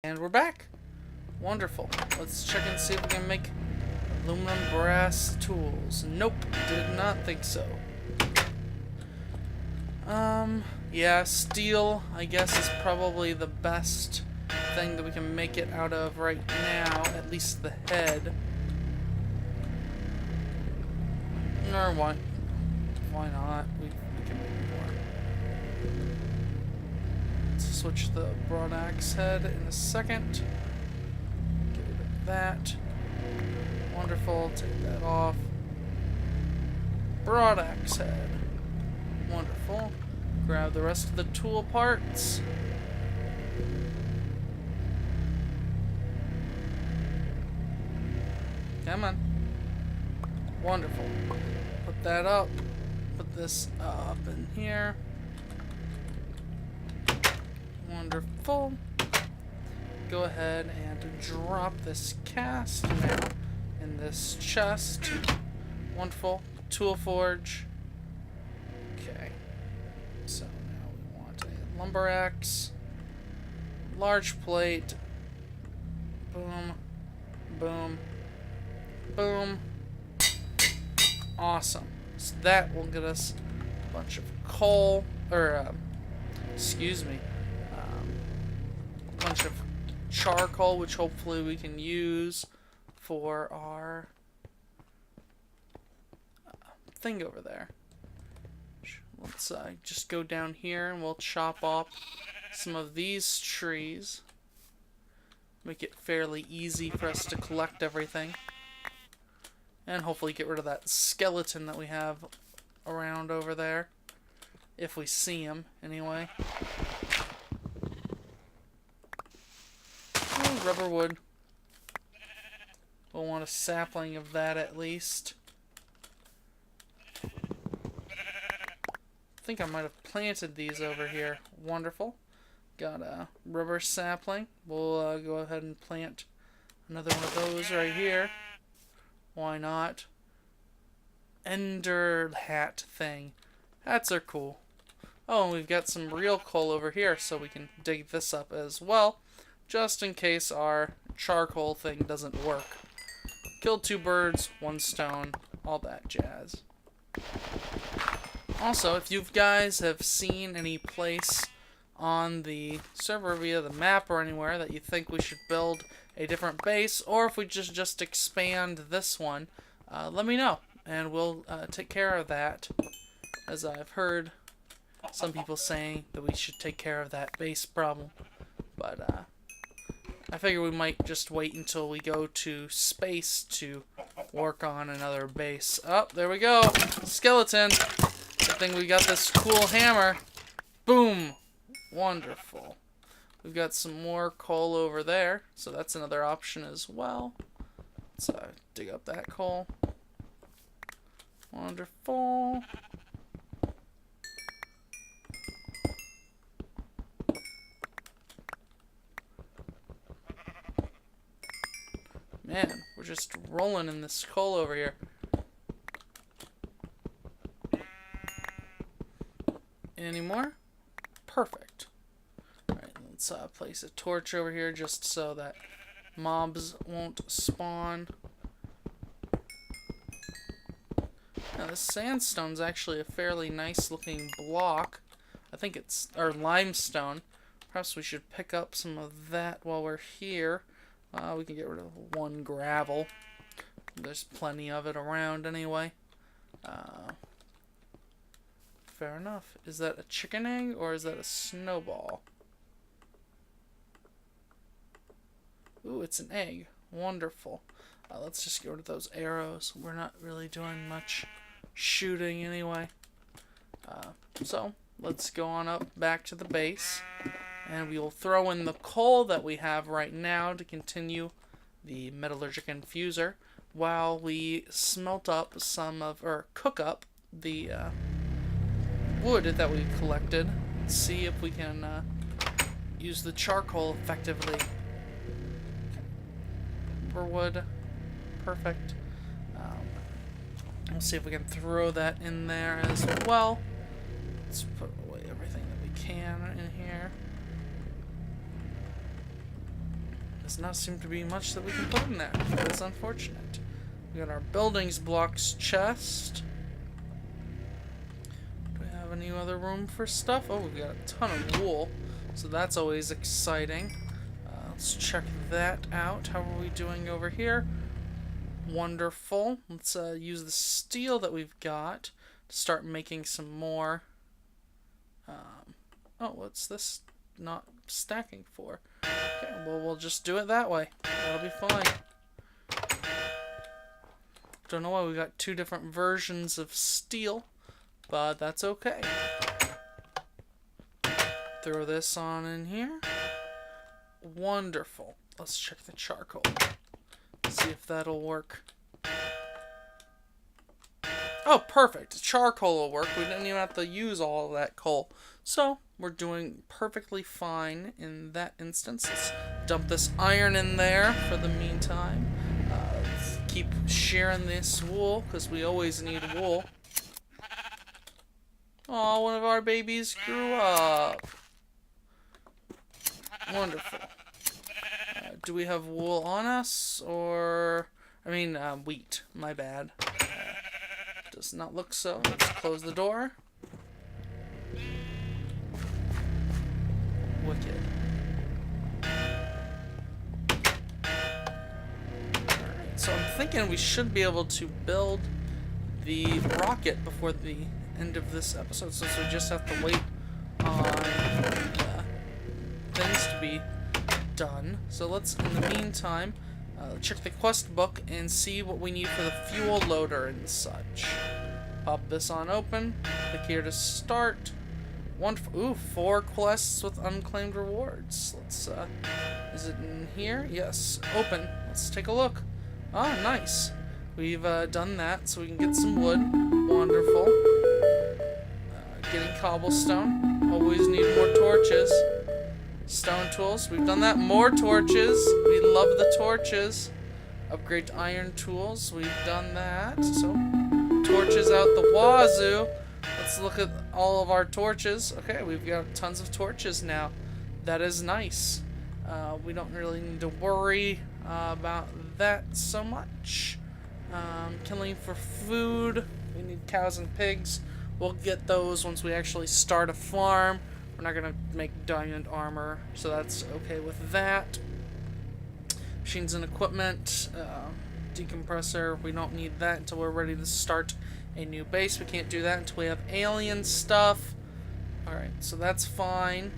And we're back. Wonderful. Let's check and see if we can make aluminum brass tools. Nope, did not think so. Yeah, steel, I guess, is probably the best thing that we can make it out of right now, at least the head. Or why not? We can make more. Let's switch the broad axe head in a second. Get rid of that. Wonderful, take that off. Broad axe head. Wonderful. Grab the rest of the tool parts. Come on. Wonderful. Put that up. Put this up in here. Wonderful. Go ahead and drop this cast now in this chest. Wonderful. Tool forge. Okay. So now we want a lumber axe. Large plate. Boom. Boom. Boom. Awesome. So that will get us a bunch of coal, or, excuse me, a bunch of charcoal, which hopefully we can use for our thing over there. Let's just go down here and we'll chop off some of these trees. Make it fairly easy for us to collect everything. And hopefully get rid of that skeleton that we have around over there. If we see him, anyway. Oh, rubber wood. We'll want a sapling of that at least. I think I might have planted these over here. Wonderful. Got a rubber sapling. We'll go ahead and plant another one of those right here. Why not? Ender hat thing. Hats are cool. Oh, and we've got some real coal over here, so we can dig this up as well, just in case our charcoal thing doesn't work. Killed 2 birds, 1 stone, all that jazz. Also, if you guys have seen any place on the server via the map or anywhere that you think we should build a different base, or if we just expand this one, let me know, and we'll take care of that, as I've heard some people saying that we should take care of that base problem. But I figure we might just wait until we go to space to work on another base. Oh, there we go! Skeleton! Good thing we got this cool hammer. Boom! Wonderful. We've got some more coal over there, so that's another option as well. Let's dig up that coal. Wonderful. Man, we're just rolling in this coal over here. Any more? Perfect. Alright, let's place a torch over here just so that mobs won't spawn. Now, this sandstone's actually a fairly nice looking block. I think it's, or limestone. Perhaps we should pick up some of that while we're here. We can get rid of 1 gravel. There's plenty of it around anyway. Fair enough. Is that a chicken egg or is that a snowball? Ooh, it's an egg. Wonderful. Let's just get rid of those arrows. We're not really doing much shooting anyway. So, let's go on up back to the base. And we will throw in the coal that we have right now to continue the metallurgic infuser while we smelt up some of, or cook up the wood that we collected. Let's see if we can use the charcoal effectively. Wood, perfect. We'll see if we can throw that in there as well. Let's put away everything that we can in here. does not seem to be much that we can put in there. That's unfortunate. We got our buildings blocks chest. Do we have any other room for stuff? Oh, we got a ton of wool, so that's always exciting. Let's check that out. How are we doing over here? Wonderful. Let's use the steel that we've got to start making some more. Oh, what's this not stacking for? Okay, well, we'll just do it that way. That'll be fine. Don't know why we got two different versions of steel, but that's okay. Throw this on in here. Wonderful. Let's check the charcoal. See if that'll work. Oh, perfect. Charcoal will work. We didn't even have to use all of that coal. So, we're doing perfectly fine in that instance. Let's dump this iron in there for the meantime. Let's keep sharing this wool, because we always need wool. Oh, one of our babies grew up. Wonderful. Do we have wool on us, or... I mean, wheat. My bad. Does not look so. Let's close the door. Wicked. Alright, so I'm thinking we should be able to build the rocket before the end of this episode, so we just have to wait on things to be done. So let's, in the meantime, check the quest book and see what we need for the fuel loader and such. Pop this on open. Click here to start. Ooh, 4 quests with unclaimed rewards. Let's, is it in here? Yes. Open. Let's take a look. Ah, nice. We've done that, so we can get some wood. Wonderful. Getting cobblestone. Always need more torches. Stone tools. We've done that. More torches. We love the torches. Upgrade to iron tools. We've done that. So, torches out the wazoo. Let's look at all of our torches. Okay, we've got tons of torches now. That is nice. We don't really need to worry about that so much. Killing for food. We need cows and pigs. We'll get those once we actually start a farm. We're not going to make diamond armor, so that's okay with that. Machines and equipment. Decompressor. We don't need that until we're ready to start a new base. We can't do that until we have alien stuff. Alright, so that's fine.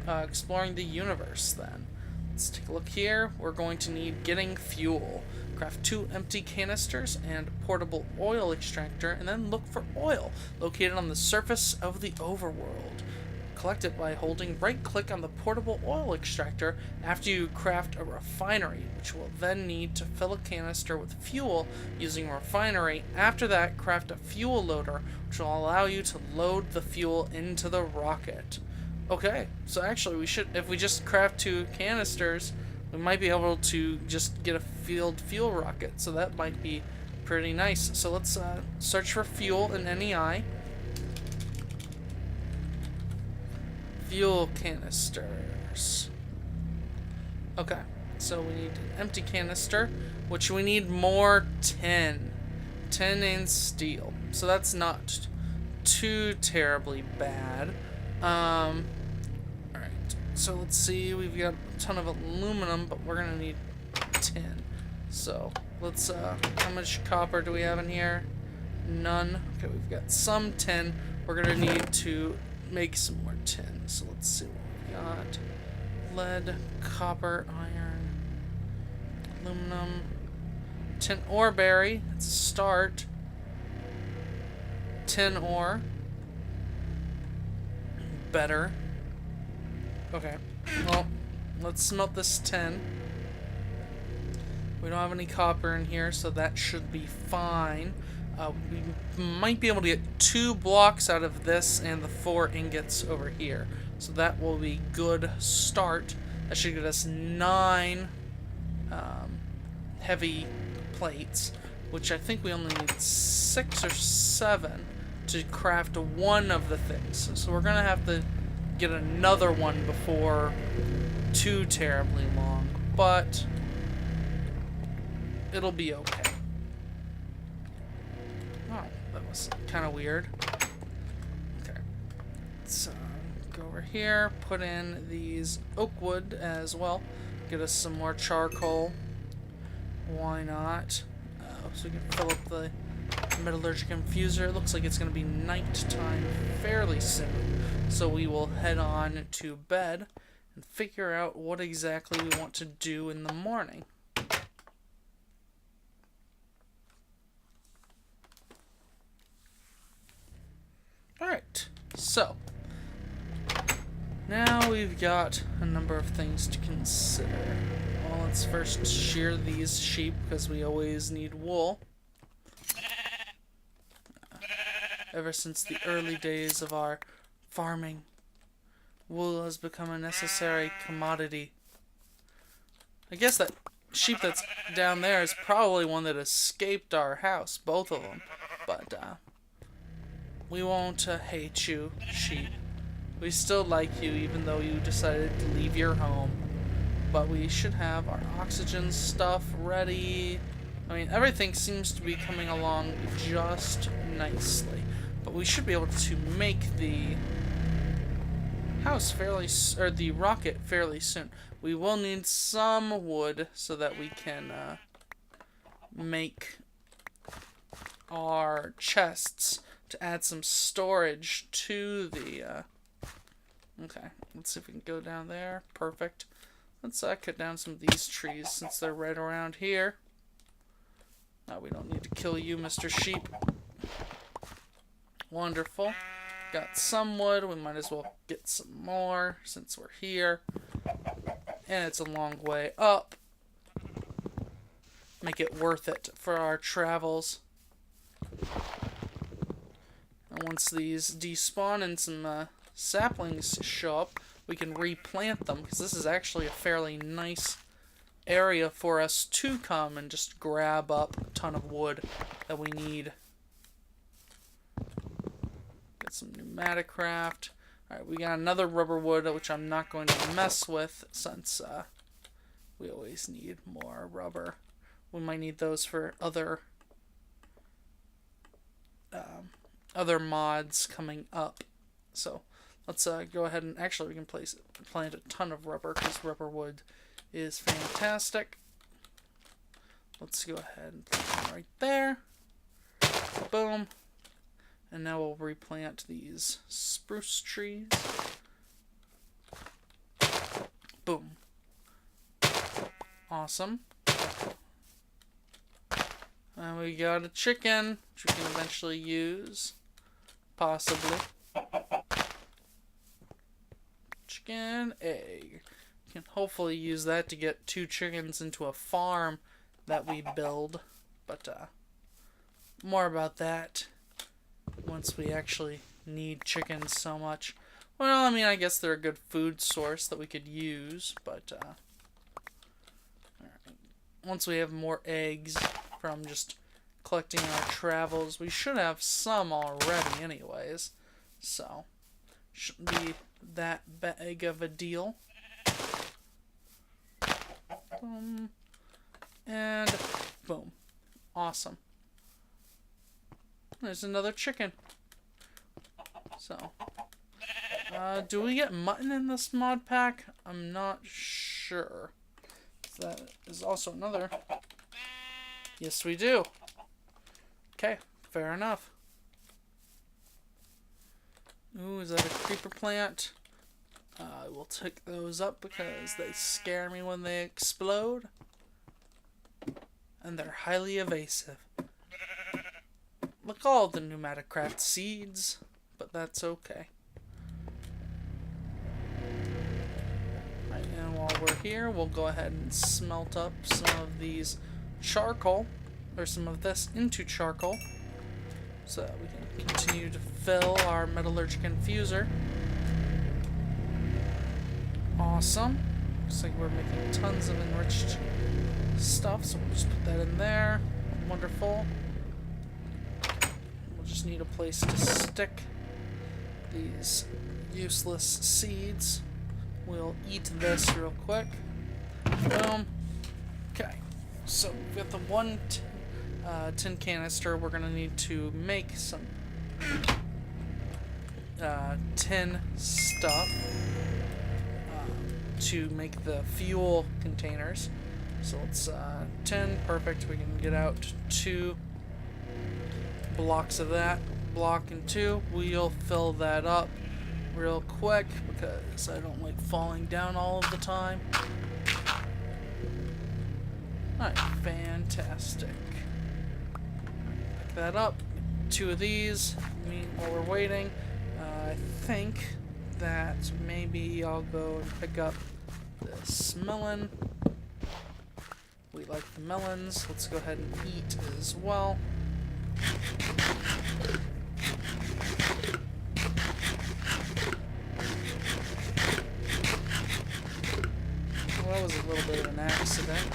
Exploring the universe, then. Let's take a look here. We're going to need getting fuel. Craft 2 empty canisters and portable oil extractor, and then look for oil located on the surface of the overworld. Collect it by holding right-click on the portable oil extractor after you craft a refinery, which will then need to fill a canister with fuel using refinery. After that, craft a fuel loader, which will allow you to load the fuel into the rocket. Okay, so actually we should, if we just craft 2 canisters, we might be able to just get a field fuel rocket, so that might be pretty nice. So let's search for fuel in NEI. Fuel canisters. Okay, so we need an empty canister, which we need more tin. Tin and steel. So that's not too terribly bad. Alright, so let's see, we've got a ton of aluminum, but we're gonna need tin. So let's, how much copper do we have in here? None. Okay, we've got some tin. We're gonna need to make some more tin. So let's see what we got. Lead, copper, iron, aluminum, tin ore berry. Let's start. Tin ore. Better. Okay. Well, let's smelt this tin. We don't have any copper in here, so that should be fine. We might be able to get 2 blocks out of this and the 4 ingots over here. So that will be good start. That should get us 9 heavy plates, which I think we only need 6 or 7 to craft 1 of the things. So we're going to have to get another one before too terribly long. but it'll be okay. Oh, that was kind of weird. Okay. Let's go over here, put in these oak wood as well. Get us some more charcoal. Why not? So we can fill up the metallurgic infuser. It looks like it's going to be nighttime fairly soon. So we will head on to bed and figure out what exactly we want to do in the morning. Alright, so now we've got a number of things to consider. Well, let's first shear these sheep because we always need wool. Ever since the early days of our farming, wool has become a necessary commodity. I guess that sheep that's down there is probably one that escaped our house, both of them. But we won't hate you, sheep. We still like you even though you decided to leave your home. But we should have our oxygen stuff ready. I mean, everything seems to be coming along just nicely. But we should be able to make the house or the rocket fairly soon. We will need some wood so that we can make our chests to add some storage to the okay, let's see if we can go down there. Perfect. Let's cut down some of these trees since they're right around here. Now we don't need to kill you, Mr. Sheep. Wonderful. Got some wood. We might as well get some more since we're here. And it's a long way up. Make it worth it for our travels. And once these despawn and some saplings show up, we can replant them, because this is actually a fairly nice area for us to come and just grab up a ton of wood that we need. Get some pneumatic craft. Alright, we got another rubber wood, which I'm not going to mess with since we always need more rubber. We might need those for other mods coming up. So let's go ahead and actually we can plant a ton of rubber because rubber wood is fantastic. Let's go ahead and plant them right there. Boom. And now we'll replant these spruce trees. Boom. Awesome. And we got a chicken, which we can eventually use. Possibly. Chicken, egg. We can hopefully use that to get 2 chickens into a farm that we build. But more about that once we actually need chickens so much. Well, I mean, I guess they're a good food source that we could use, but once we have more eggs from just collecting our travels, we should have some already anyways, so shouldn't be that big of a deal. Boom. And boom. Awesome. There's another chicken. So, do we get mutton in this mod pack? I'm not sure. That is also another. Yes, we do. Okay, fair enough. Ooh, is that a creeper plant? I will take those up because they scare me when they explode. And they're highly evasive. Look, all the pneumatic craft seeds, but that's okay. Right, and while we're here, we'll go ahead and smelt up some of these charcoal, or some of this into charcoal, so that we can continue to fill our metallurgic infuser. Awesome. Looks like we're making tons of enriched stuff, so we'll just put that in there. Wonderful. We'll just need a place to stick these useless seeds. We'll eat this real quick. Boom. Okay. So with the one tin canister, we're gonna need to make some tin stuff to make the fuel containers. So let's tin, perfect. We can get out 2 blocks of that. Block and 2. We'll fill that up real quick because I don't like falling down all of the time. Alright, fantastic. Pick that up. 2 of these. While we're waiting, I think that maybe I'll go and pick up this melon. We like the melons. Let's go ahead and eat as well. Well, that was a little bit of an accident.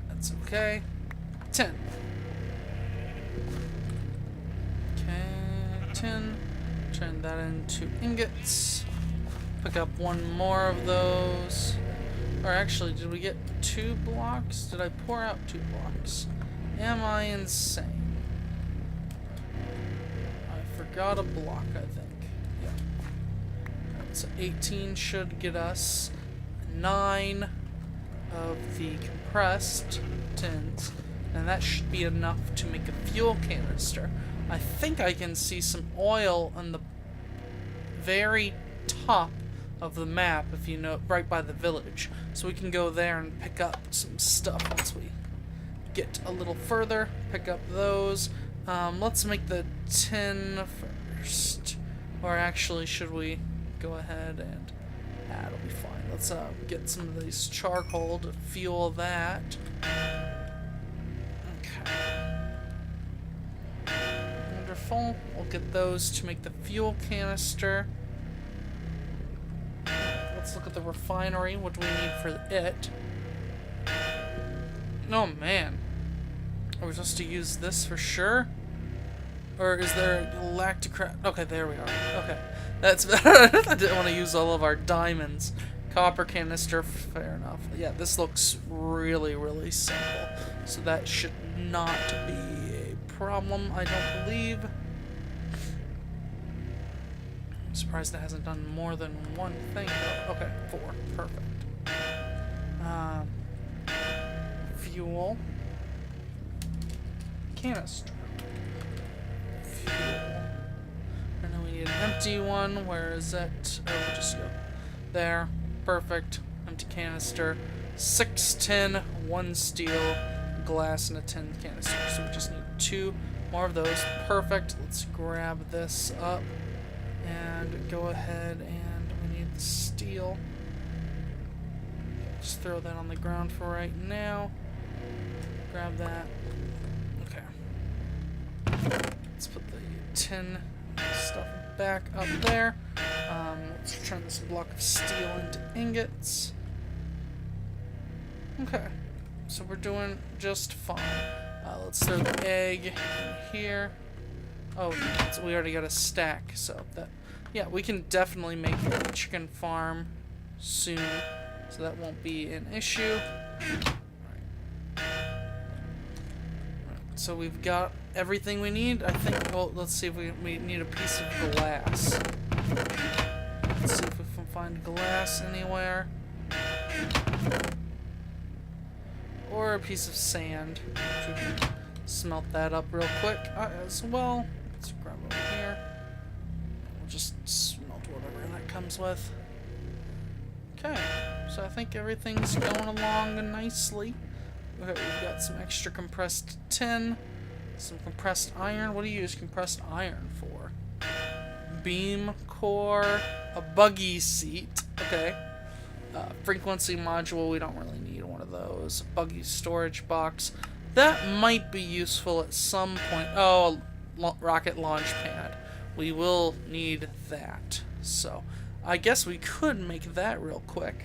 That's okay. 10. Okay, 10. Turn that into ingots. Pick up 1 more of those. Or actually, did we get 2 blocks? Did I pour out 2 blocks? Am I insane? I forgot a block, I think. Yeah. Alright, so 18 should get us 9 of the compressed tins. And that should be enough to make a fuel canister. I think I can see some oil on the very top of the map, if you know, right by the village. So we can go there and pick up some stuff once we get a little further. Pick up those. Let's make the tin first. Or actually, should we go ahead and... that'll be fine. Let's get some of these charcoal to fuel that. Okay. Wonderful. We'll get those to make the fuel canister. Let's look at the refinery. What do we need for it? Oh man. Are we supposed to use this for sure? Or is there lactic... Okay, there we are. Okay. That's better. I didn't want to use all of our diamonds. Copper canister, fair enough. Yeah, this looks really, really simple. So that should not be a problem, I don't believe. I'm surprised it hasn't done more than 1 thing, though. Okay, 4. Perfect. Fuel. Canister. Fuel. And then we need an empty one. Where is it? Oh, we'll just go there. Perfect. Empty canister. 6 tin, 1 steel, glass, and a tin canister. So we just need 2 more of those. Perfect. Let's grab this up. And go ahead and we need the steel. Just throw that on the ground for right now. Grab that. Okay. Let's put the tin stuff back up there. Let's turn this block of steel into ingots. Okay. So we're doing just fine. Let's throw the egg in here. Oh, so we already got a stack, so that... yeah, we can definitely make a chicken farm soon, so that won't be an issue. Alright, so we've got everything we need. I think, well, let's see if we need a piece of glass. Let's see if we can find glass anywhere. Or a piece of sand. We can smelt that up real quick as well. Let's grab over here. We'll just smelt whatever that comes with. Okay, so I think everything's going along nicely. Okay, we've got some extra compressed tin, some compressed iron. What do you use compressed iron for? Beam core, a buggy seat. Okay. Frequency module, we don't really need one of those. Buggy storage box. That might be useful at some point. Oh, rocket launch pad. We will need that. So, I guess we could make that real quick.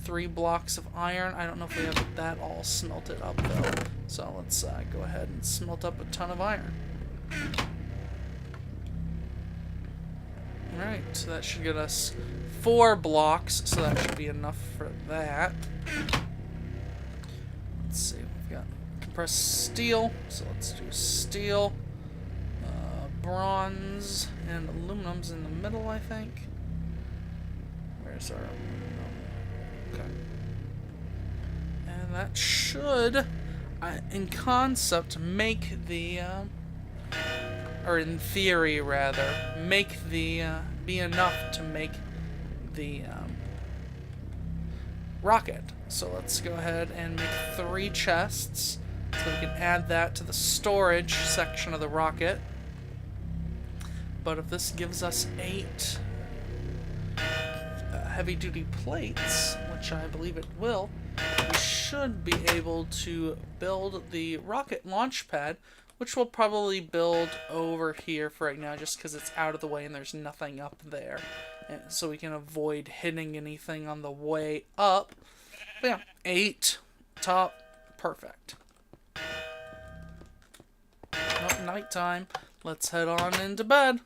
3 blocks of iron. I don't know if we have that all smelted up, though. So, let's go ahead and smelt up a ton of iron. Alright, so that should get us 4 blocks, so that should be enough for that. Let's see, we've got compressed steel, so let's do steel, bronze, and aluminum's in the middle, I think. Where's our aluminum? Okay. And that should, in concept, make the, or in theory rather, make the, be enough to make the rocket. So let's go ahead and make 3 chests, so we can add that to the storage section of the rocket. But if this gives us 8 heavy-duty plates, which I believe it will, we should be able to build the rocket launch pad, which we'll probably build over here for right now, just because it's out of the way and there's nothing up there. And so we can avoid hitting anything on the way up. But yeah, 8 top, perfect. Well, nighttime. Let's head on into bed.